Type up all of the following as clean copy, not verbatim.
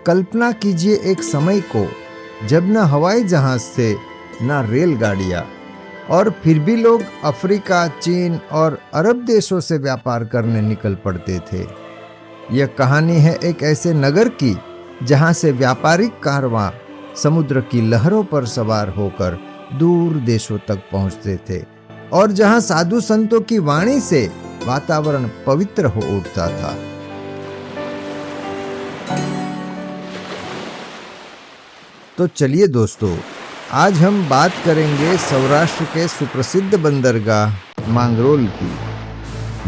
कल्पना कीजिए एक समय को जब न हवाई जहाज से न रेलगाड़ियाँ, और फिर भी लोग अफ्रीका, चीन और अरब देशों से व्यापार करने निकल पड़ते थे। यह कहानी है एक ऐसे नगर की जहाँ से व्यापारिक कारवां समुद्र की लहरों पर सवार होकर दूर देशों तक पहुँचते थे, और जहाँ साधु संतों की वाणी से वातावरण पवित्र हो उठता था। तो चलिए दोस्तों, आज हम बात करेंगे सौराष्ट्र के सुप्रसिद्ध बंदरगाह मांगरोल की,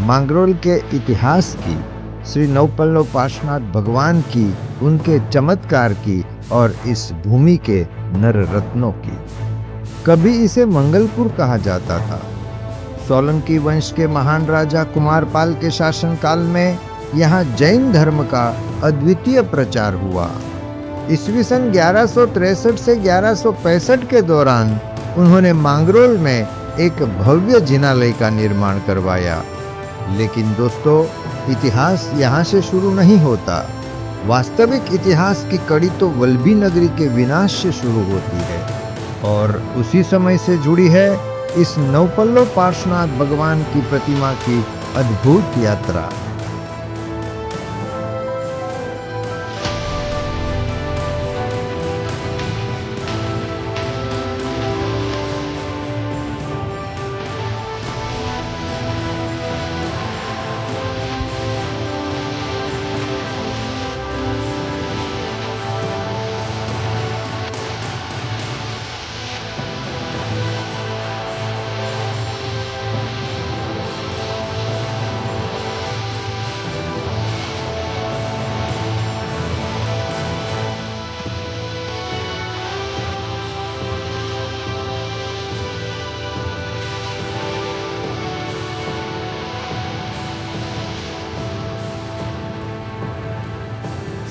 मांगरोल के इतिहास की, श्री नौपल्लव पार्श्वनाथ भगवान की, उनके चमत्कार की और इस भूमि के नर रत्नों की। कभी इसे मंगलपुर कहा जाता था। सोलंकी वंश के महान राजा कुमारपाल के शासनकाल में यहाँ जैन धर्म का अद्वितीय प्रचार हुआ। ईस्वी सन 1163 से 1165 के दौरान उन्होंने मांगरोल में एक भव्य जिनालय का निर्माण करवाया। लेकिन दोस्तों, इतिहास यहाँ से शुरू नहीं होता। वास्तविक इतिहास की कड़ी तो वल्लभी नगरी के विनाश से शुरू होती है, और उसी समय से जुड़ी है इस नौपल्लव पार्श्वनाथ भगवान की प्रतिमा की अद्भुत यात्रा।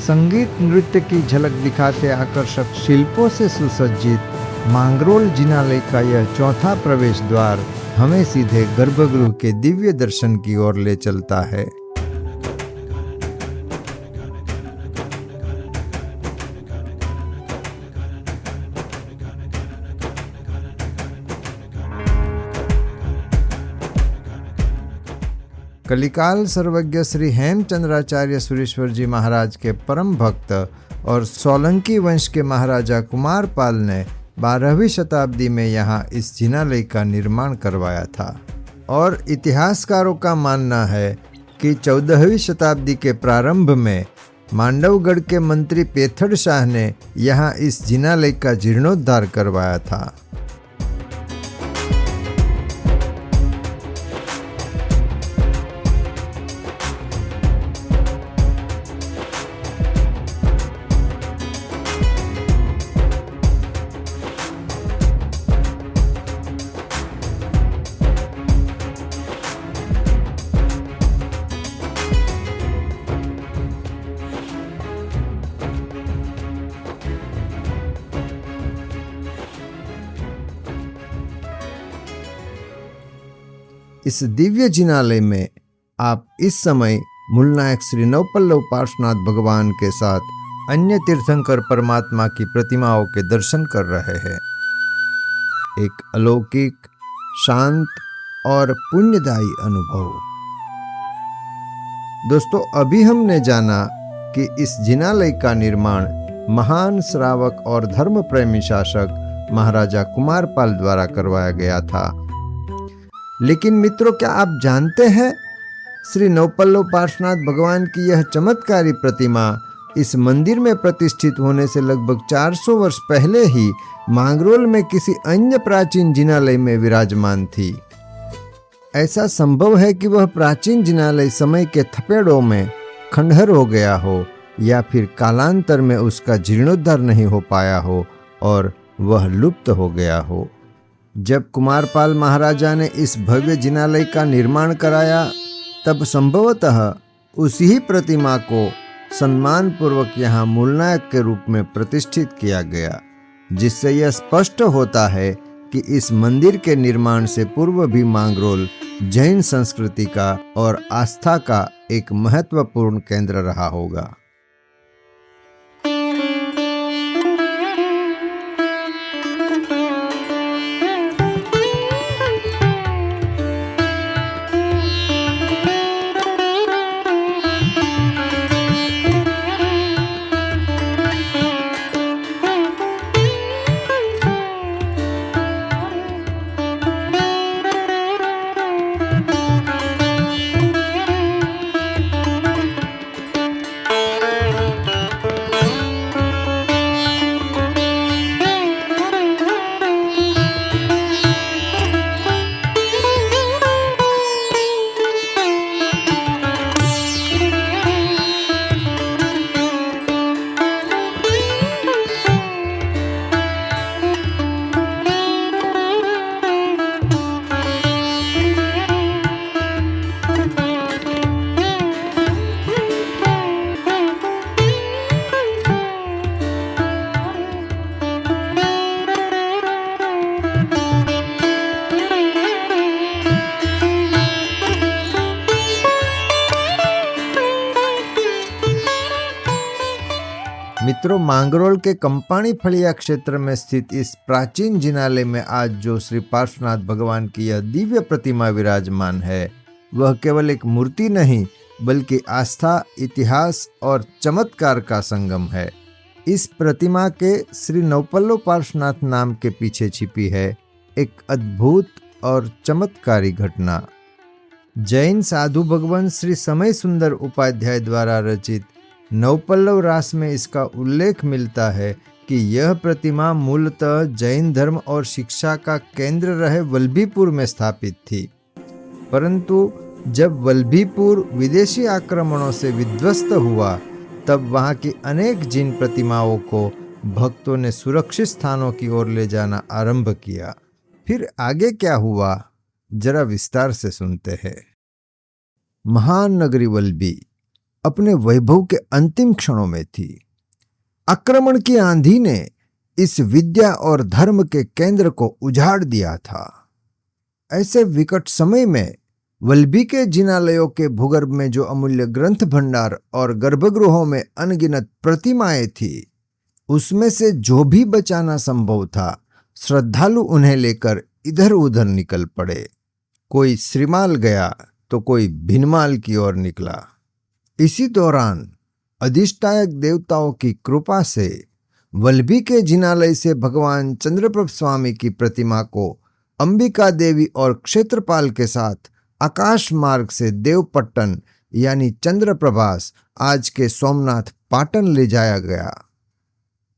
संगीत नृत्य की झलक दिखाते आकर्षक शिल्पों से सुसज्जित मांगरोल जिनालय का यह चौथा प्रवेश द्वार हमें सीधे गर्भगृह के दिव्य दर्शन की ओर ले चलता है। कलिकाल सर्वज्ञ श्री हेमचंद्राचार्य सुरेश्वर जी महाराज के परम भक्त और सोलंकी वंश के महाराजा कुमारपाल ने 12वीं शताब्दी में यहाँ इस जिनालय का निर्माण करवाया था, और इतिहासकारों का मानना है कि 14वीं शताब्दी के प्रारंभ में मांडवगढ़ के मंत्री पेथड़ शाह ने यहाँ इस जिनालय का जीर्णोद्धार करवाया था। इस दिव्य जिनालय में आप इस समय मूलनायक श्री नौपल्लव पार्श्वनाथ भगवान के साथ अन्य तीर्थंकर परमात्मा की प्रतिमाओं के दर्शन कर रहे हैं। एक अलौकिक, शांत और पुण्यदायी अनुभव। दोस्तों, अभी हमने जाना कि इस जिनालय का निर्माण महान श्रावक और धर्म प्रेमी शासक महाराजा कुमारपाल द्वारा करवाया गया था। लेकिन मित्रों, क्या आप जानते हैं श्री नौपल्लव पार्श्वनाथ भगवान की यह चमत्कारी प्रतिमा इस मंदिर में प्रतिष्ठित होने से लगभग 400 वर्ष पहले ही मांगरोल में किसी अन्य प्राचीन जिनालय में विराजमान थी। ऐसा संभव है कि वह प्राचीन जिनालय समय के थपेड़ों में खंडहर हो गया हो, या फिर कालांतर में उसका जीर्णोद्धार नहीं हो पाया हो और वह लुप्त हो गया हो। जब कुमारपाल महाराजा ने इस भव्य जिनालय का निर्माण कराया, तब संभवतः उसी ही प्रतिमा को सम्मान पूर्वक यहाँ मूलनायक के रूप में प्रतिष्ठित किया गया, जिससे यह स्पष्ट होता है कि इस मंदिर के निर्माण से पूर्व भी मांगरोल जैन संस्कृति का और आस्था का एक महत्वपूर्ण केंद्र रहा होगा। मित्रों, मांगरोल के कंपाणी फलिया क्षेत्र में स्थित इस प्राचीन जिनालय में आज जो श्री पार्श्वनाथ भगवान की यह दिव्य प्रतिमा विराजमान है, वह केवल एक मूर्ति नहीं बल्कि आस्था, इतिहास और चमत्कार का संगम है। इस प्रतिमा के श्री नवपल्लव पार्श्वनाथ नाम के पीछे छिपी है एक अद्भुत और चमत्कारी घटना। जैन साधु भगवान श्री समय सुंदर उपाध्याय द्वारा रचित नवपल्लव रास में इसका उल्लेख मिलता है कि यह प्रतिमा मूलतः जैन धर्म और शिक्षा का केंद्र रहे वल्लभीपुर में स्थापित थी, परंतु जब वल्लभीपुर विदेशी आक्रमणों से विध्वस्त हुआ तब वहां की अनेक जिन प्रतिमाओं को भक्तों ने सुरक्षित स्थानों की ओर ले जाना आरंभ किया। फिर आगे क्या हुआ, जरा विस्तार से सुनते हैं। महान नगरी वल्लभी अपने वैभव के अंतिम क्षणों में थी। आक्रमण की आंधी ने इस विद्या और धर्म के केंद्र को उजाड़ दिया था। ऐसे विकट समय में वल्लभी के जिनालयों के भूगर्भ में जो अमूल्य ग्रंथ भंडार और गर्भगृहों में अनगिनत प्रतिमाएं थी, उसमें से जो भी बचाना संभव था, श्रद्धालु उन्हें लेकर इधर उधर निकल पड़े। कोई श्रीमाल गया तो कोई भिनमाल की ओर निकला। इसी दौरान अधिष्ठायक देवताओं की कृपा से वल्लभी के जिनालय से भगवान चंद्रप्रभ स्वामी की प्रतिमा को अंबिका देवी और क्षेत्रपाल के साथ आकाश मार्ग से देवपट्टन यानी चंद्रप्रभास आज के सोमनाथ पाटन ले जाया गया।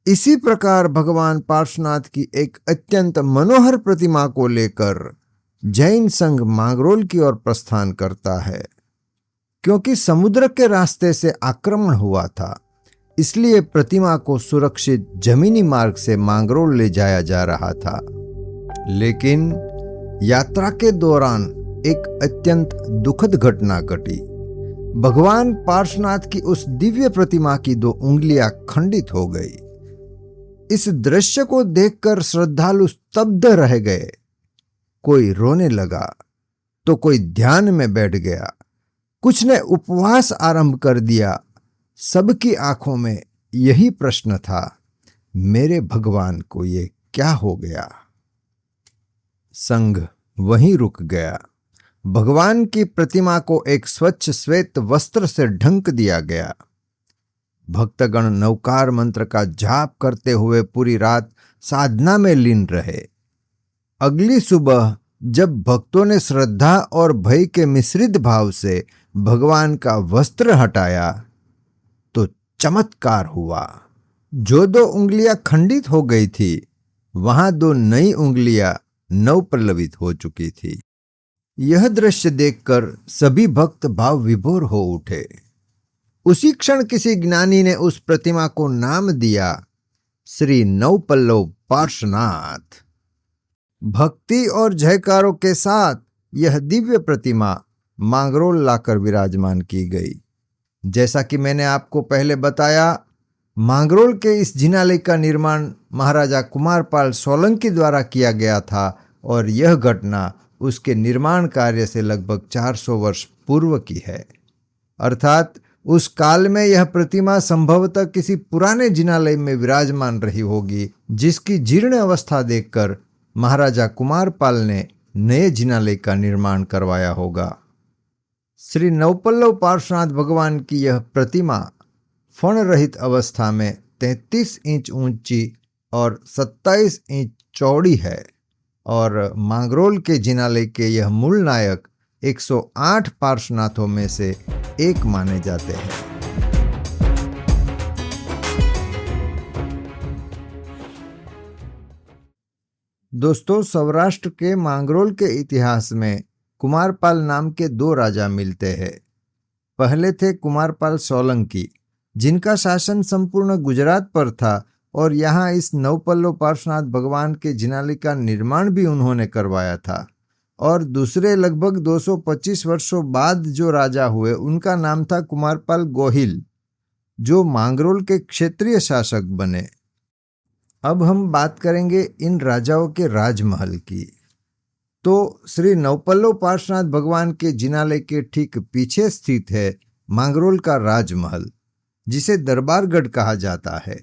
इसी प्रकार भगवान पार्श्वनाथ की एक अत्यंत मनोहर प्रतिमा को लेकर जैन संघ मांगरोल की ओर प्रस्थान करता है। क्योंकि समुद्र के रास्ते से आक्रमण हुआ था, इसलिए प्रतिमा को सुरक्षित जमीनी मार्ग से मांगरोल ले जाया जा रहा था। लेकिन यात्रा के दौरान एक अत्यंत दुखद घटना घटी। भगवान पार्श्वनाथ की उस दिव्य प्रतिमा की 2 उंगलियां खंडित हो गई। इस दृश्य को देखकर श्रद्धालु स्तब्ध रह गए। कोई रोने लगा तो कोई ध्यान में बैठ गया, कुछ ने उपवास आरंभ कर दिया। सबकी आंखों में यही प्रश्न था, मेरे भगवान को ये क्या हो गया। संघ वहीं रुक गया। भगवान की प्रतिमा को एक स्वच्छ श्वेत वस्त्र से ढंक दिया गया। भक्तगण नवकार मंत्र का जाप करते हुए पूरी रात साधना में लीन रहे। अगली सुबह जब भक्तों ने श्रद्धा और भय के मिश्रित भाव से भगवान का वस्त्र हटाया तो चमत्कार हुआ। जो 2 उंगलियां खंडित हो गई थी, वहां 2 नई उंगलियां नवपल्लवित हो चुकी थी। यह दृश्य देखकर सभी भक्त भाव विभोर हो उठे। उसी क्षण किसी ज्ञानी ने उस प्रतिमा को नाम दिया श्री नवपल्लव पार्श्वनाथ। भक्ति और जयकारों के साथ यह दिव्य प्रतिमा मांगरोल लाकर विराजमान की गई। जैसा कि मैंने आपको पहले बताया, मांगरोल के इस जिनालय का निर्माण महाराजा कुमारपाल सोलंकी द्वारा किया गया था और यह घटना उसके निर्माण कार्य से लगभग 400 वर्ष पूर्व की है। अर्थात उस काल में यह प्रतिमा संभवतः किसी पुराने जिनालय में विराजमान रही होगी, जिसकी जीर्ण अवस्था देखकर महाराजा कुमारपाल ने नए जिनालय का निर्माण करवाया होगा। श्री नवपल्लव पार्श्वनाथ भगवान की यह प्रतिमा फण रहित अवस्था में 33 इंच ऊंची और 27 इंच चौड़ी है और मांगरोल के जिनालय के यह मूल नायक 108 पार्श्वनाथों में से एक माने जाते हैं। दोस्तों, सौराष्ट्र के मांगरोल के इतिहास में कुमारपाल नाम के 2 राजा मिलते हैं। पहले थे कुमारपाल सोलंकी, जिनका शासन संपूर्ण गुजरात पर था और यहाँ इस नवपल्लव पार्श्वनाथ भगवान के जिनालय का निर्माण भी उन्होंने करवाया था। और दूसरे लगभग 225 वर्षों बाद जो राजा हुए, उनका नाम था कुमारपाल गोहिल, जो मांगरोल के क्षेत्रीय शासक बने। अब हम बात करेंगे इन राजाओं के राजमहल की। तो श्री नवपल्लव पार्श्वनाथ भगवान के जिनालय के ठीक पीछे स्थित है मांगरोल का राजमहल, जिसे दरबारगढ़ कहा जाता है।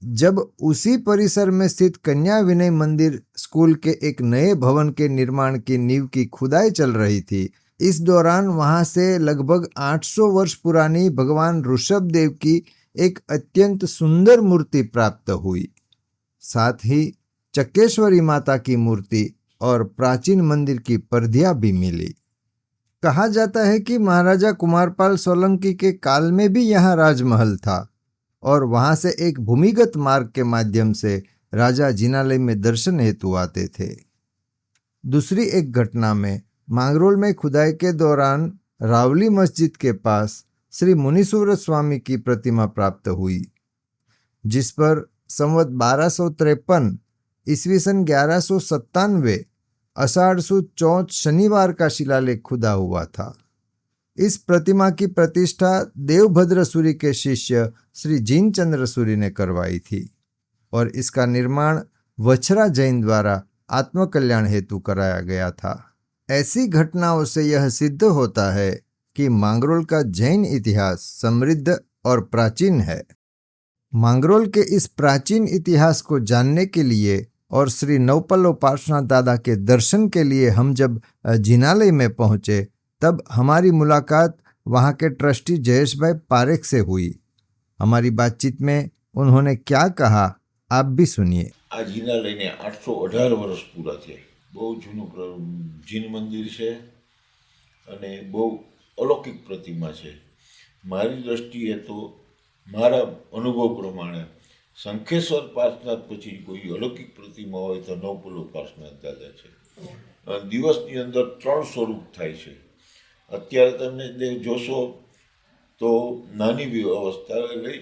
जब उसी परिसर में स्थित कन्या विनय मंदिर स्कूल के एक नए भवन के निर्माण की नींव की खुदाई चल रही थी, इस दौरान वहां से लगभग 800 वर्ष पुरानी भगवान ऋषभ देव की एक अत्यंत सुंदर मूर्ति प्राप्त हुई। साथ ही चक्केश्वरी माता की मूर्ति और प्राचीन मंदिर की पर्दियां भी मिली। कहा जाता है कि महाराजा कुमारपाल सोलंकी के काल में भी यहाँ राजमहल था और वहां से एक भूमिगत मार्ग के माध्यम से राजा जिनालय में दर्शन हेतु आते थे। दूसरी एक घटना में मांगरोल में खुदाई के दौरान रावली मस्जिद के पास श्री मुनीश्वर स्वामी की प्रतिमा प्राप्त हुई, जिस पर संवत 1253 ईस्वी सन 1197 आषाढ़ सुद चौथ शनिवार का शिलालेख खुदा हुआ था। इस प्रतिमा की प्रतिष्ठा देवभद्र सूरी के शिष्य श्री जिनचंद्र सूरी ने करवाई थी और इसका निर्माण वछरा जैन द्वारा आत्मकल्याण हेतु कराया गया था। ऐसी घटनाओं से यह सिद्ध होता है कि मांगरोल का जैन इतिहास समृद्ध और प्राचीन है। मांगरोल के इस प्राचीन इतिहास को जानने के लिए और श्री नवपल्लव पार्श्वनाथ दादा के दर्शन के लिए हम जब जिनालय में पहुंचे, तब हमारी मुलाकात वहां के ट्रस्टी जयेश भाई पारेख से हुई। हमारी बातचीत में उन्होंने क्या कहा, आप भी सुनिए। આ જિનાલયને 818 વર્ષ પૂરા થયા। બહુ જૂનું જીન મંદિર છે અને બહુ અલૌકિક પ્રતિમા છે। મારી દ્રષ્ટિએ તો મારા અનુભવ પ્રમાણે શંખેશ્વર પાર્શ્વનાથ પછી કોઈ અલૌકિક પ્રતિમા હોય તો નવપલ્લવ પાર્શ્વનાથ દાદા છે। દિવસની અંદર 3 સ્વરૂપ થાય છે। અત્યારે તમે જોશો તો નાની અવસ્થા લઈ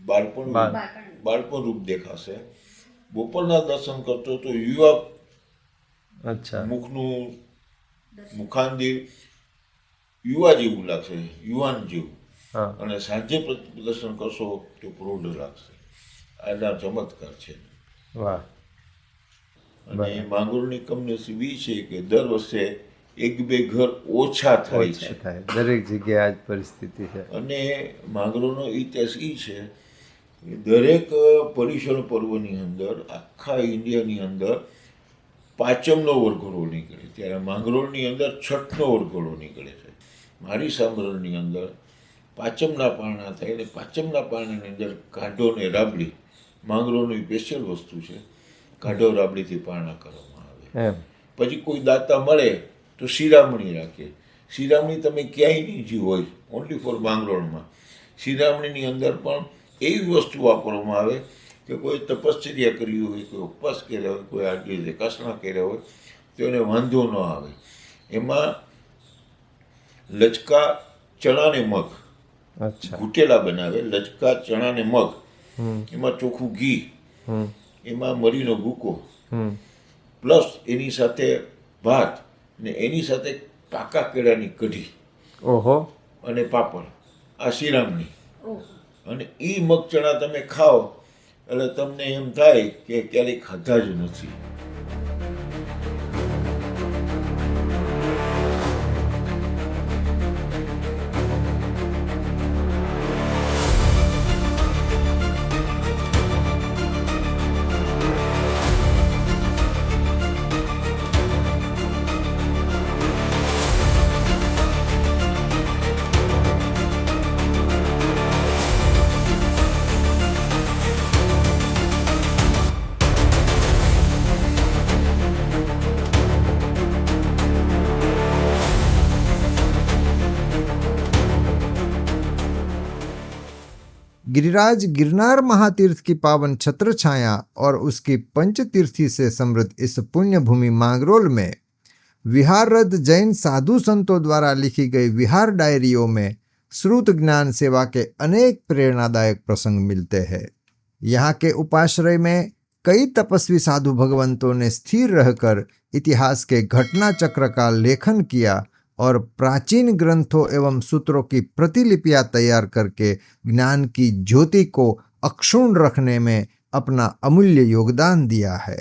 બાળપણ રૂપ દેખાશે। બપોરના દર્શન કરતો તો યુવા મુખનું મુખાંદિર યુવા જેવું લાગશે, યુવાન જેવું, અને સાંજે દર્શન કરશો તો પ્રૌઢ લાગશે। આના ચમત્કાર છે। અને માંગરોળની કમનસીબી છે કે દર વર્ષે 1-2 ઘર ઓછા થાય છે। દરેક જગ્યાએ આ જ પરિસ્થિતિ છે। અને માંગરોળનો ઇતિહાસ એ છે કે દરેક પર્યુષણ પર્વની અંદર આખા ઇન્ડિયાની અંદર પાંચમનો વરઘોડો નીકળે, ત્યારે માંગરોળની અંદર છઠનો વરઘોડો નીકળે છે। મારી સાંભળની અંદર પાંચમના પારણા થાય અને પાંચમના પારણાની અંદર કાઢો ને રાબડી માંગરોળની સ્પેશિયલ વસ્તુ છે। કાઢો રાબડીથી પારણા કરવામાં આવે। પછી કોઈ દાતા મળે તો શિરામણી રાખે। શિરામણી તમે ક્યાંય નહીં જી હોય, ઓનલી ફોર માંગરોળમાં। શિરામણીની અંદર પણ એવી વસ્તુ વાપરવામાં આવે કે કોઈ તપશ્ચર્યા કરી હોય, કોઈ ઉપવાસ કર્યા હોય, કોઈ આવી રીતે કસણા કર્યા હોય તો એને વાંધો ન આવે। એમાં લચકા ચણાને મગ ઘૂટેલા બનાવે, લચકા ચણાને મગ, એમાં ચોખ્ખું ઘી, એમાં મરીનો ભૂકો, પ્લસ એની સાથે ભાત ને એની સાથે પાકા કેળાની કઢી અને પાપડ, આ શિરામણી। અને એ મગ ચણા તમે ખાઓ એટલે તમને એમ થાય કે ક્યારેય ખાધા જ નથી। गिरिराज गिरनार महातीर्थ की पावन छत्र छाया और उसकी पंचतीर्थी से समृद्ध इस पुण्य भूमि मांगरोल में विहाररत जैन साधु संतों द्वारा लिखी गई विहार डायरियों में श्रुत ज्ञान सेवा के अनेक प्रेरणादायक प्रसंग मिलते हैं। यहाँ के उपाश्रय में कई तपस्वी साधु भगवंतों ने स्थिर रहकर इतिहास के घटना चक्र का लेखन किया और प्राचीन ग्रंथों एवं सूत्रों की प्रतिलिपियां तैयार करके ज्ञान की ज्योति को अक्षुण्ण रखने में अपना अमूल्य योगदान दिया है।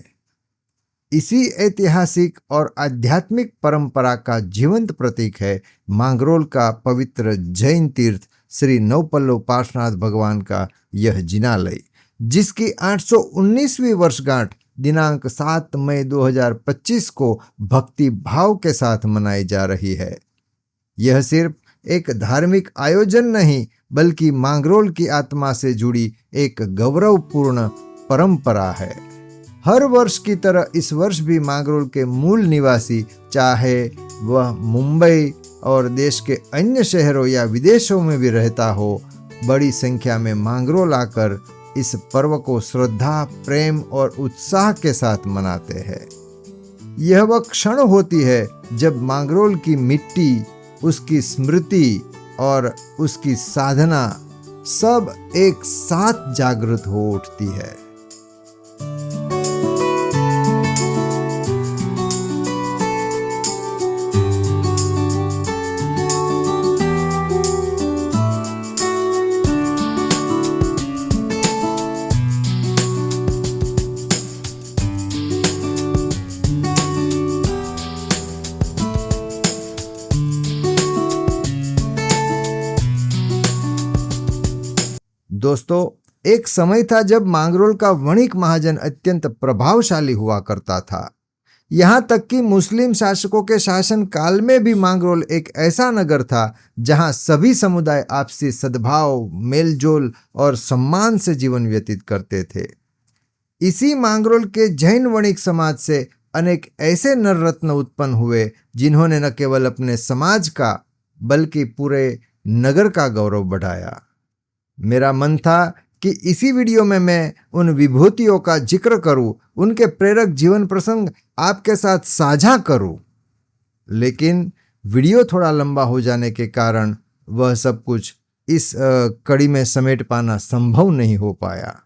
इसी ऐतिहासिक और आध्यात्मिक परंपरा का जीवंत प्रतीक है मांगरोल का पवित्र जैन तीर्थ श्री नवपल्लव पार्श्वनाथ भगवान का यह जिनालय, जिसकी 819वीं वर्षगांठ दिनांक 7 मई 2025 को भक्ति भाव के साथ मनाई जा रही है। यह सिर्फ एक धार्मिक आयोजन नहीं, बल्कि मांगरोल की आत्मा से जुड़ी एक गौरवपूर्ण परंपरा है। हर वर्ष की तरह इस वर्ष भी मांगरोल के मूल निवासी, चाहे वह मुंबई और देश के अन्य शहरों या विदेशों में भी रहता हो, बड़ी संख्या में मांगरोल आकर इस पर्व को श्रद्धा, प्रेम और उत्साह के साथ मनाते हैं। यह वह क्षण होती है जब मांगरोल की मिट्टी, उसकी स्मृति और उसकी साधना सब एक साथ जागृत हो उठती है। दोस्तों, एक समय था जब मांगरोल का वणिक महाजन अत्यंत प्रभावशाली हुआ करता था। यहाँ तक कि मुस्लिम शासकों के शासन काल में भी मांगरोल एक ऐसा नगर था जहाँ सभी समुदाय आपसी सद्भाव, मेलजोल और सम्मान से जीवन व्यतीत करते थे। इसी मांगरोल के जैन वणिक समाज से अनेक ऐसे नर रत्न उत्पन्न हुए जिन्होंने न केवल अपने समाज का बल्कि पूरे नगर का गौरव बढ़ाया। मेरा मन था कि इसी वीडियो में मैं उन विभूतियों का जिक्र करूं, उनके प्रेरक जीवन प्रसंग आपके साथ साझा करूं, लेकिन वीडियो थोड़ा लंबा हो जाने के कारण वह सब कुछ इस कड़ी में समेट पाना संभव नहीं हो पाया।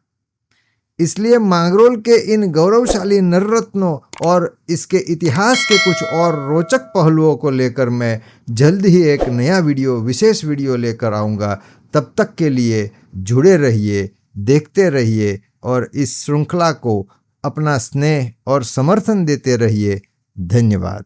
इसलिए मांगरोल के इन गौरवशाली नररत्नों और इसके इतिहास के कुछ और रोचक पहलुओं को लेकर मैं जल्द ही एक नया विशेष वीडियो लेकर आऊँगा। तब तक के लिए जुड़े रहिए, देखते रहिए और इस श्रृंखला को अपना स्नेह और समर्थन देते रहिए। धन्यवाद।